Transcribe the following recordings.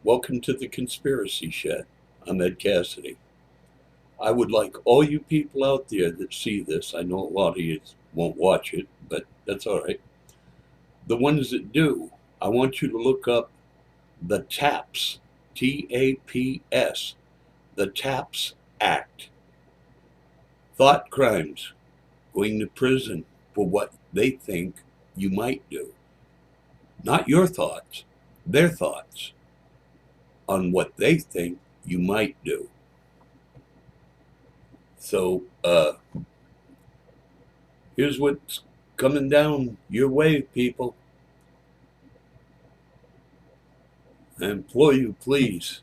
Welcome to the Conspiracy Shed. I'm Ed Cassidy. I would like all you people out there that see this, I know a lot of you won't watch it, but that's all right. The ones that do, I want you to look up the TAPS, TAPS, the TAPS Act. Thought crimes, going to prison for what they think you might do. Not your thoughts, their thoughts on what they think you might do. So, here's what's coming down your way, people. I implore you, please,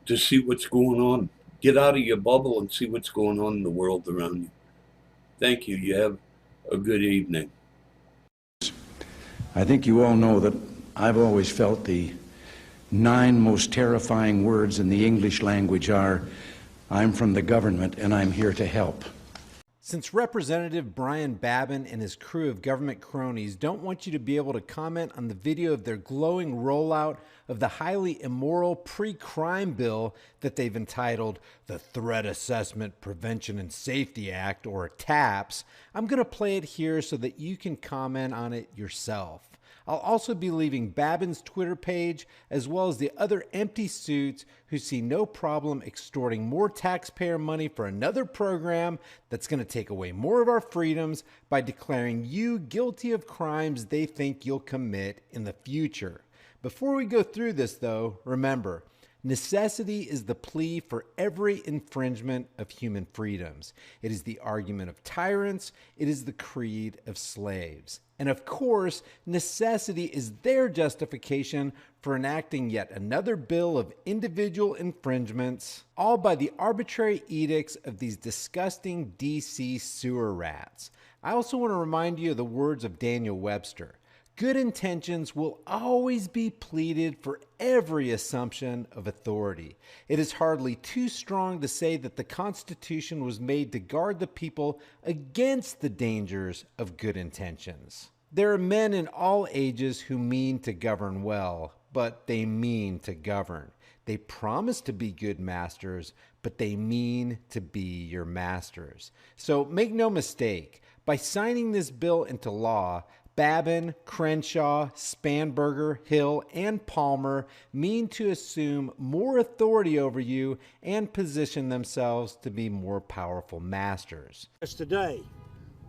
to see what's going on. Get out of your bubble and see what's going on in the world around you. Thank you. You have a good evening. I think you all know that I've always felt the 9 most terrifying words in the English language are, "I'm from the government and I'm here to help." Since Representative Brian Babin and his crew of government cronies don't want you to be able to comment on the video of their glowing rollout of the highly immoral pre-crime bill that they've entitled the Threat Assessment Prevention and Safety Act, or TAPS, I'm going to play it here so that you can comment on it yourself. I'll also be leaving Babin's Twitter page, as well as the other empty suits who see no problem extorting more taxpayer money for another program that's going to take away more of our freedoms by declaring you guilty of crimes they think you'll commit in the future. Before we go through this, though, remember, necessity is the plea for every infringement of human freedoms. It is the argument of tyrants. It is the creed of slaves. And of course, necessity is their justification for enacting yet another bill of individual infringements, all by the arbitrary edicts of these disgusting DC sewer rats. I also want to remind you of the words of Daniel Webster. Good intentions will always be pleaded for every assumption of authority. It is hardly too strong to say that the Constitution was made to guard the people against the dangers of good intentions. There are men in all ages who mean to govern well, but they mean to govern. They promise to be good masters, but they mean to be your masters. So make no mistake, by signing this bill into law, Babin, Crenshaw, Spanberger, Hill, and Palmer mean to assume more authority over you and position themselves to be more powerful masters. Today,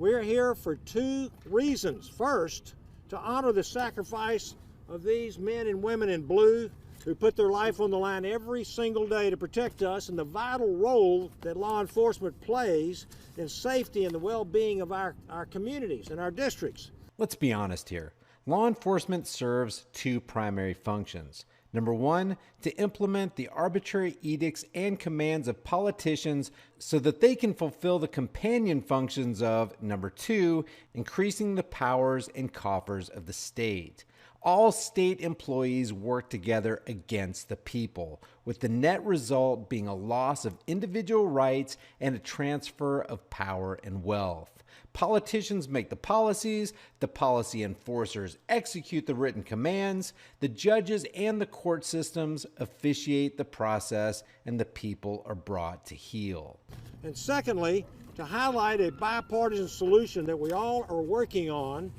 we're here for 2 reasons. First, to honor the sacrifice of these men and women in blue who put their life on the line every single day to protect us, and the vital role that law enforcement plays in safety and the well-being of our communities and our districts. Let's be honest here. Law enforcement serves 2 primary functions. Number 1, to implement the arbitrary edicts and commands of politicians so that they can fulfill the companion functions of, number 2, increasing the powers and coffers of the state. All state employees work together against the people, with the net result being a loss of individual rights and a transfer of power and wealth. Politicians make the policies enforcers execute the written commands, the judges and the court systems officiate the process, and the people are brought to heel. And secondly, to highlight a bipartisan solution that we all are working on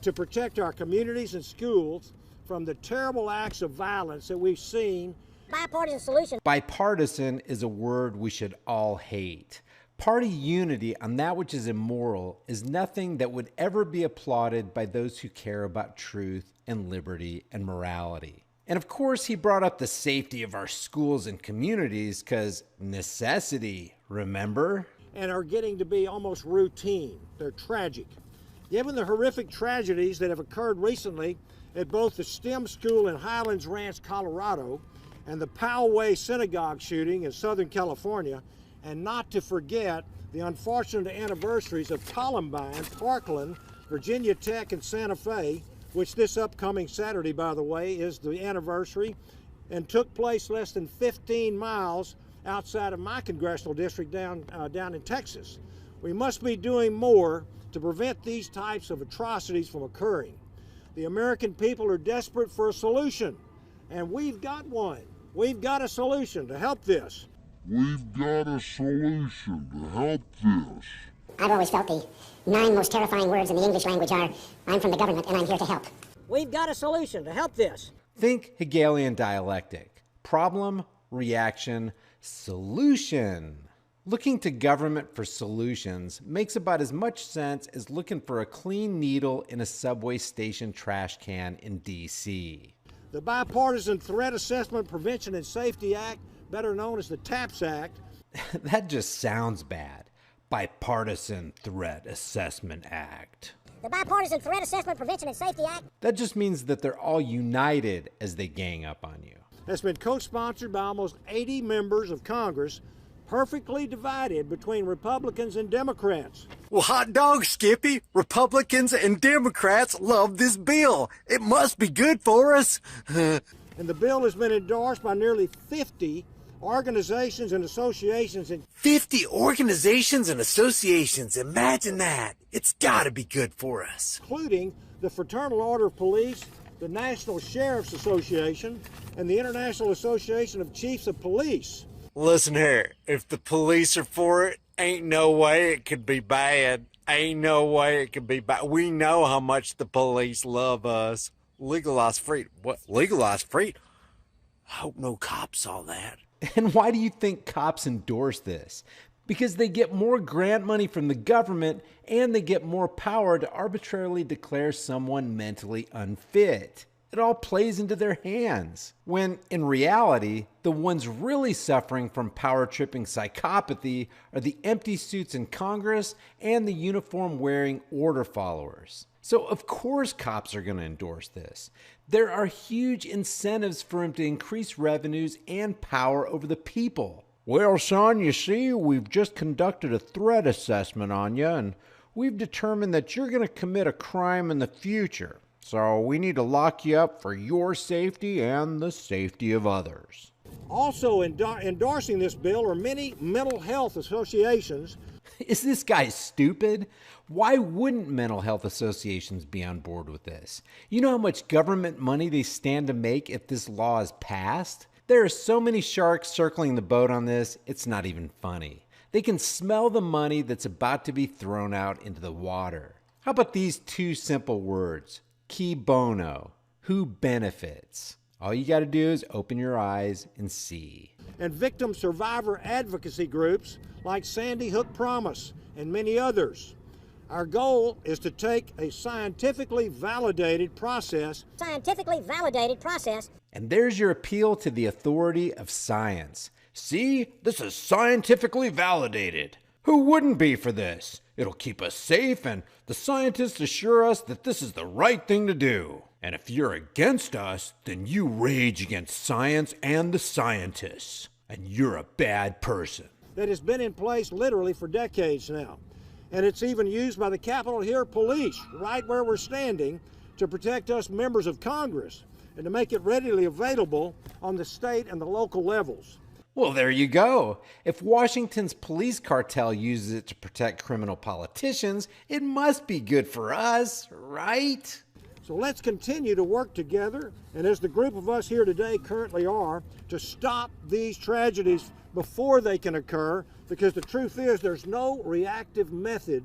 to protect our communities and schools from the terrible acts of violence that we've seen. Bipartisan solution. Bipartisan is a word we should all hate. Party unity on that which is immoral is nothing that would ever be applauded by those who care about truth and liberty and morality. And of course, he brought up the safety of our schools and communities because necessity, remember? And are getting to be almost routine. They're tragic. Given the horrific tragedies that have occurred recently at both the STEM school in Highlands Ranch, Colorado, and the Poway Synagogue shooting in Southern California, and not to forget the unfortunate anniversaries of Columbine, Parkland, Virginia Tech, and Santa Fe, which this upcoming Saturday, by the way, is the anniversary, and took place less than 15 miles outside of my congressional district down in Texas. We must be doing more to prevent these types of atrocities from occurring. The American people are desperate for a solution And we've got one. We've got a solution to help this. We've got a solution to help this. I've always felt the 9 most terrifying words in the English language are, I'm from the government and I'm here to help. We've got a solution to help this. Think Hegelian dialectic. Problem, reaction, solution. Looking to government for solutions makes about as much sense as looking for a clean needle in a subway station trash can in D.C. The Bipartisan Threat Assessment Prevention and Safety Act, better known as the TAPS Act. That just sounds bad. Bipartisan Threat Assessment Act. The Bipartisan Threat Assessment Prevention and Safety Act. That just means that they're all united as they gang up on you. That's been co-sponsored by almost 80 members of Congress, perfectly divided between Republicans and Democrats. Well, hot dog, Skippy. Republicans and Democrats love this bill. It must be good for us. And the bill has been endorsed by nearly 50 organizations and associations. 50 organizations and associations. Imagine that. It's got to be good for us. Including the Fraternal Order of Police, the National Sheriff's Association, and the International Association of Chiefs of Police. Listen here, if the police are for it, ain't no way it could be bad. Ain't no way it could be bad. We know how much the police love us. Legalize freedom. What? Legalize freedom? I hope no cop saw that. And why do you think cops endorse this? Because they get more grant money from the government and they get more power to arbitrarily declare someone mentally unfit. It all plays into their hands. When, in reality, the ones really suffering from power-tripping psychopathy are the empty suits in Congress and the uniform-wearing order followers. So, of course, cops are going to endorse this. There are huge incentives for them to increase revenues and power over the people. Well, son, you see, we've just conducted a threat assessment on you, and we've determined that you're going to commit a crime in the future. So we need to lock you up for your safety and the safety of others. Also endorsing this bill are many mental health associations. Is this guy stupid? Why wouldn't mental health associations be on board with this? You know how much government money they stand to make if this law is passed? There are so many sharks circling the boat on this, it's not even funny. They can smell the money that's about to be thrown out into the water. How about these 2 simple words? Qui bono, who benefits? All you got to do is open your eyes and see. And victim survivor advocacy groups like Sandy Hook Promise and many others. Our goal is to take a scientifically validated process. And there's your appeal to the authority of science. See, this is scientifically validated. Who wouldn't be for this? It'll keep us safe, and the scientists assure us that this is the right thing to do. And if you're against us, then you rage against science and the scientists. And you're a bad person. That has been in place literally for decades now. And it's even used by the Capitol Hill police, right where we're standing, to protect us members of Congress and to make it readily available on the state and the local levels. Well, there you go. If Washington's police cartel uses it to protect criminal politicians, it must be good for us, right? So let's continue to work together, and as the group of us here today currently are, to stop these tragedies before they can occur, because the truth is there's no reactive method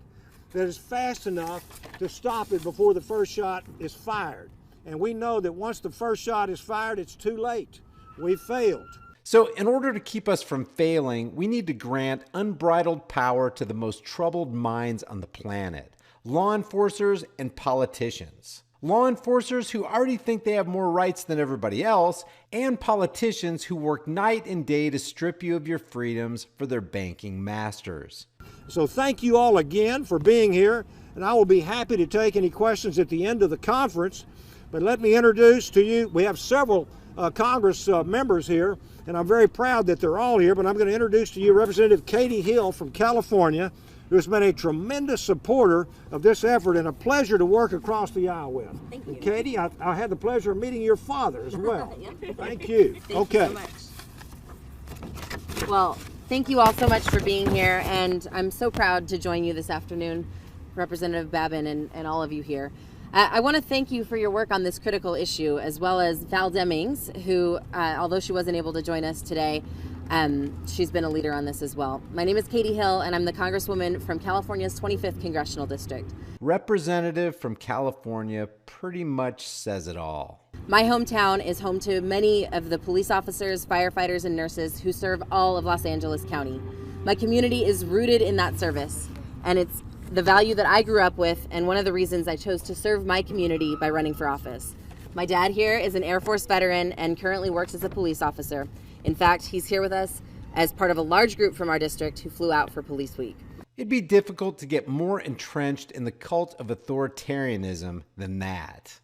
that is fast enough to stop it before the first shot is fired. And we know that once the first shot is fired, it's too late. We've failed. So in order to keep us from failing, we need to grant unbridled power to the most troubled minds on the planet, law enforcers and politicians. Law enforcers who already think they have more rights than everybody else, and politicians who work night and day to strip you of your freedoms for their banking masters. So thank you all again for being here, and I will be happy to take any questions at the end of the conference. But let me introduce to you, we have several Congress members here, and I'm very proud that they're all here, but I'm going to introduce to you Representative Katie Hill from California, who has been a tremendous supporter of this effort and a pleasure to work across the aisle with. Thank you. And Katie, I had the pleasure of meeting your father as well. Yep. Thank you. Thank you so much. Well, thank you all so much for being here, and I'm so proud to join you this afternoon, Representative Babin and all of you here. I want to thank you for your work on this critical issue, as well as Val Demings, who, although she wasn't able to join us today, she's been a leader on this as well. My name is Katie Hill, and I'm the Congresswoman from California's 25th Congressional District. Representative from California pretty much says it all. My hometown is home to many of the police officers, firefighters, and nurses who serve all of Los Angeles County. My community is rooted in that service, and it's the value that I grew up with, and one of the reasons I chose to serve my community by running for office. My dad here is an Air Force veteran and currently works as a police officer. In fact, he's here with us as part of a large group from our district who flew out for Police Week. It'd be difficult to get more entrenched in the cult of authoritarianism than that.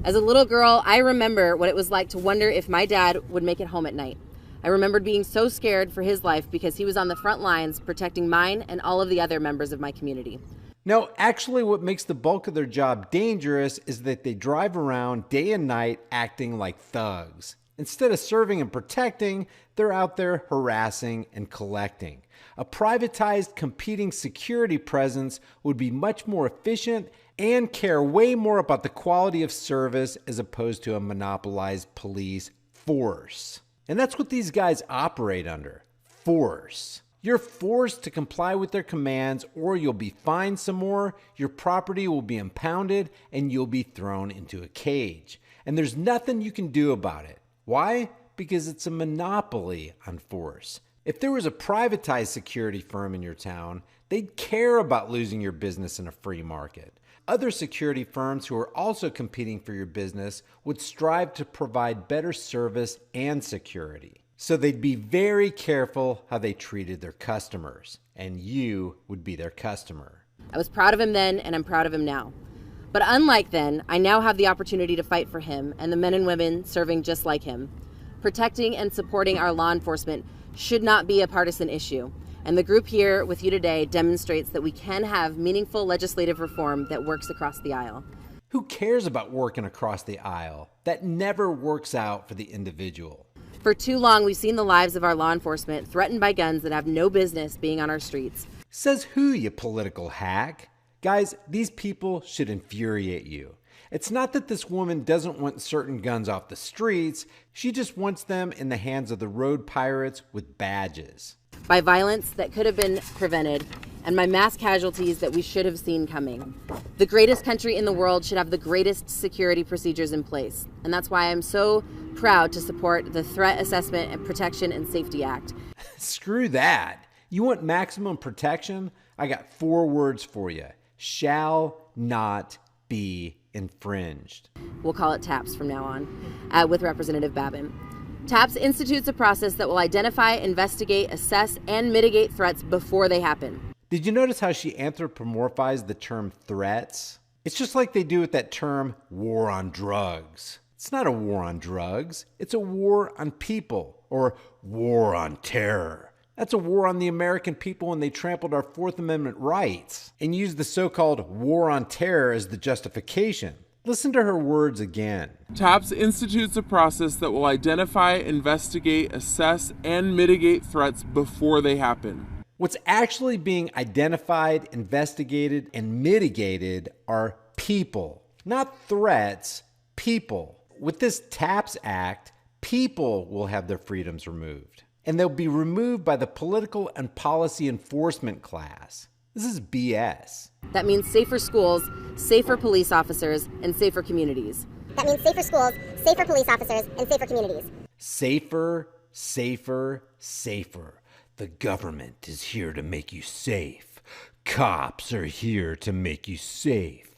As a little girl, I remember what it was like to wonder if my dad would make it home at night. I remembered being so scared for his life because he was on the front lines protecting mine and all of the other members of my community. No, actually what makes the bulk of their job dangerous is that they drive around day and night acting like thugs. Instead of serving and protecting, they're out there harassing and collecting. A privatized competing security presence would be much more efficient and care way more about the quality of service as opposed to a monopolized police force. And that's what these guys operate under, force. You're forced to comply with their commands or you'll be fined some more, your property will be impounded, and you'll be thrown into a cage. And there's nothing you can do about it. Why? Because it's a monopoly on force. If there was a privatized security firm in your town, they'd care about losing your business in a free market. Other security firms who are also competing for your business would strive to provide better service and security. So they'd be very careful how they treated their customers, and you would be their customer. I was proud of him then, and I'm proud of him now. But unlike then, I now have the opportunity to fight for him and the men and women serving just like him. Protecting and supporting our law enforcement should not be a partisan issue. And the group here with you today demonstrates that we can have meaningful legislative reform that works across the aisle. Who cares about working across the aisle? That never works out for the individual. For too long, we've seen the lives of our law enforcement threatened by guns that have no business being on our streets. Says who, you political hack? Guys, these people should infuriate you. It's not that this woman doesn't want certain guns off the streets, she just wants them in the hands of the road pirates with badges. By violence that could have been prevented, and by mass casualties that we should have seen coming. The greatest country in the world should have the greatest security procedures in place, and that's why I'm so proud to support the Threat Assessment and Protection and Safety Act. Screw that. You want maximum protection? I got 4 words for you. Shall not be infringed. We'll call it TAPS from now on, with Representative Babin. TAPS institutes a process that will identify, investigate, assess, and mitigate threats before they happen. Did you notice how she anthropomorphized the term threats? It's just like they do with that term war on drugs. It's not a war on drugs. It's a war on people, or war on terror. That's a war on the American people when they trampled our Fourth Amendment rights and used the so-called war on terror as the justification. Listen to her words again. TAPS institutes a process that will identify, investigate, assess, and mitigate threats before they happen. What's actually being identified, investigated, and mitigated are people, not threats, people. With this TAPS Act, people will have their freedoms removed, and they'll be removed by the political and policy enforcement class. This is BS. That means safer schools, safer police officers, and safer communities. That means safer schools, safer police officers, and safer communities. Safer, safer, safer. The government is here to make you safe. Cops are here to make you safe.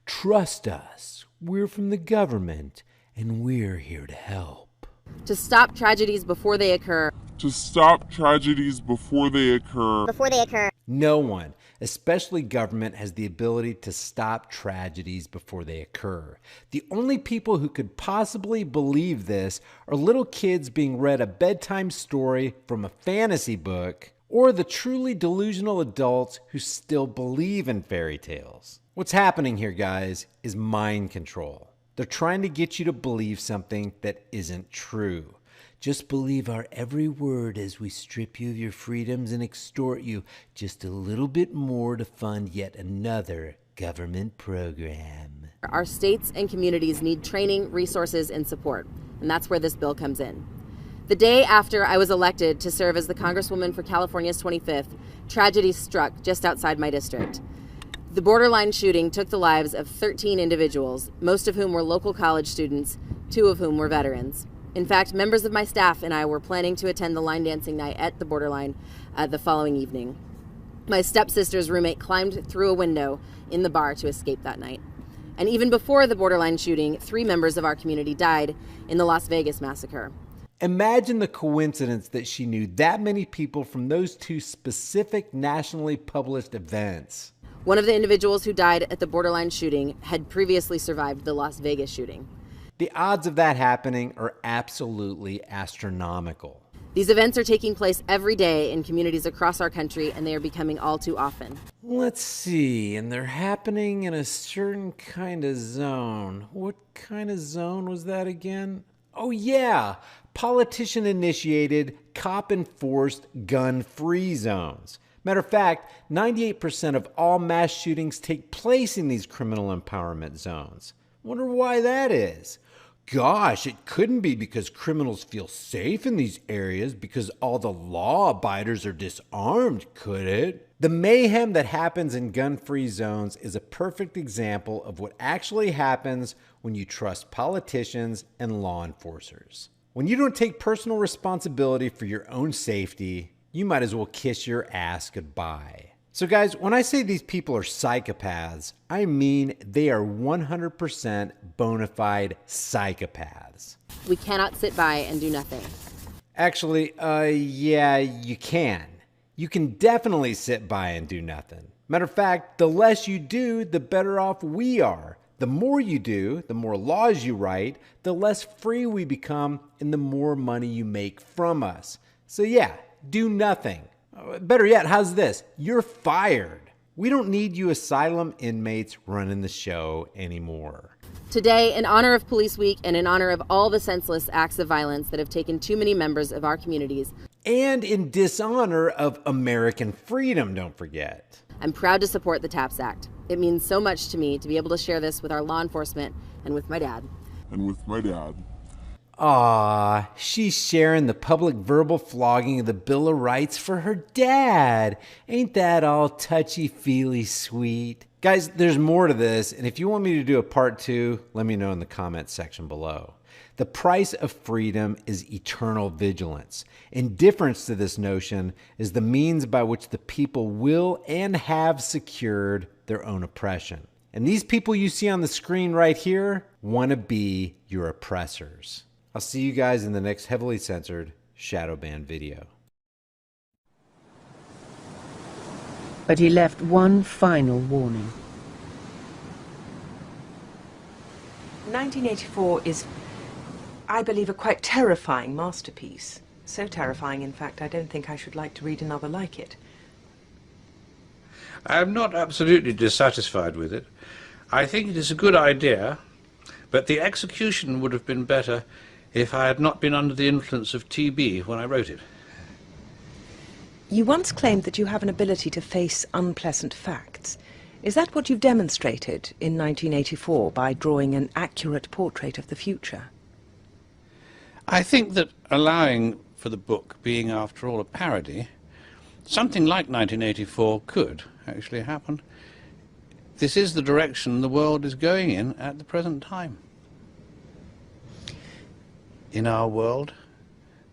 Trust us. We're from the government, and we're here to help. To stop tragedies before they occur. To stop tragedies before they occur. No one, especially government, has the ability to stop tragedies before they occur. The only people who could possibly believe this are little kids being read a bedtime story from a fantasy book, or the truly delusional adults who still believe in fairy tales. What's happening here, guys, is mind control. They're trying to get you to believe something that isn't true. Just believe our every word as we strip you of your freedoms and extort you just a little bit more to fund yet another government program. Our states and communities need training, resources, and support, and that's where this bill comes in. The day after I was elected to serve as the Congresswoman for California's 25th, tragedy struck just outside my district. The borderline shooting took the lives of 13 individuals, most of whom were local college students, 2 of whom were veterans. In fact, members of my staff and I were planning to attend the line dancing night at the borderline the following evening. My stepsister's roommate climbed through a window in the bar to escape that night. And even before the borderline shooting, 3 members of our community died in the Las Vegas massacre. Imagine the coincidence that she knew that many people from those 2 specific nationally published events. One of the individuals who died at the borderline shooting had previously survived the Las Vegas shooting. The odds of that happening are absolutely astronomical. These events are taking place every day in communities across our country, and they are becoming all too often. Let's see, and they're happening in a certain kind of zone. What kind of zone was that again? Oh yeah, politician-initiated, cop-enforced, gun-free zones. Matter of fact, 98% of all mass shootings take place in these criminal empowerment zones. Wonder why that is. Gosh, it couldn't be because criminals feel safe in these areas because all the law abiders are disarmed, could it? The mayhem that happens in gun-free zones is a perfect example of what actually happens when you trust politicians and law enforcers. When you don't take personal responsibility for your own safety, you might as well kiss your ass goodbye. So guys, when I say these people are psychopaths, I mean they are 100% bona fide psychopaths. We cannot sit by and do nothing. Actually, yeah, you can. You can definitely sit by and do nothing. Matter of fact, the less you do, the better off we are. The more you do, the more laws you write, the less free we become, and the more money you make from us. So yeah, do nothing. Better yet, how's this? You're fired. We don't need you asylum inmates running the show anymore. Today, in honor of Police Week and in honor of all the senseless acts of violence that have taken too many members of our communities, and in dishonor of American freedom, don't forget, I'm proud to support the TAPS Act. It means so much to me to be able to share this with our law enforcement and with my dad. Aw, she's sharing the public verbal flogging of the Bill of Rights for her dad. Ain't that all touchy-feely sweet? Guys, there's more to this, and if you want me to do a part 2, let me know in the comments section below. The price of freedom is eternal vigilance. Indifference to this notion is the means by which the people will and have secured their own oppression. And these people you see on the screen right here want to be your oppressors. I'll see you guys in the next heavily censored shadow ban video. But he left one final warning. 1984 is, I believe, a quite terrifying masterpiece. So terrifying, in fact, I don't think I should like to read another like it. I'm not absolutely dissatisfied with it. I think it is a good idea, but the execution would have been better if I had not been under the influence of TB when I wrote it. You once claimed that you have an ability to face unpleasant facts. Is that what you've demonstrated in 1984 by drawing an accurate portrait of the future? I think that allowing for the book being, after all, a parody, something like 1984 could actually happen. This is the direction the world is going in at the present time. In our world,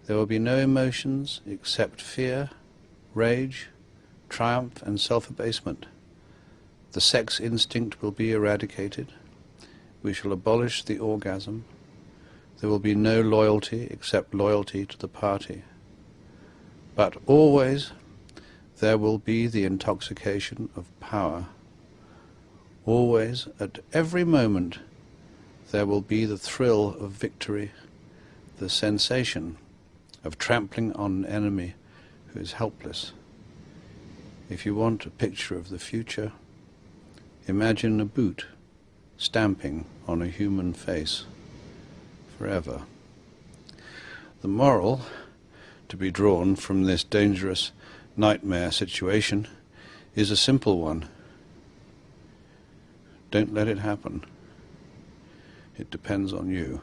there will be no emotions except fear, rage, triumph, and self-abasement. The sex instinct will be eradicated. We shall abolish the orgasm. There will be no loyalty except loyalty to the party. But always there will be the intoxication of power. Always, at every moment, there will be the thrill of victory, the sensation of trampling on an enemy who is helpless. If you want a picture of the future, imagine a boot stamping on a human face forever. The moral to be drawn from this dangerous nightmare situation is a simple one. Don't let it happen. It depends on you.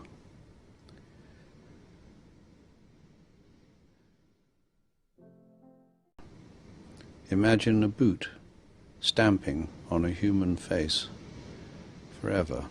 Imagine a boot stamping on a human face forever.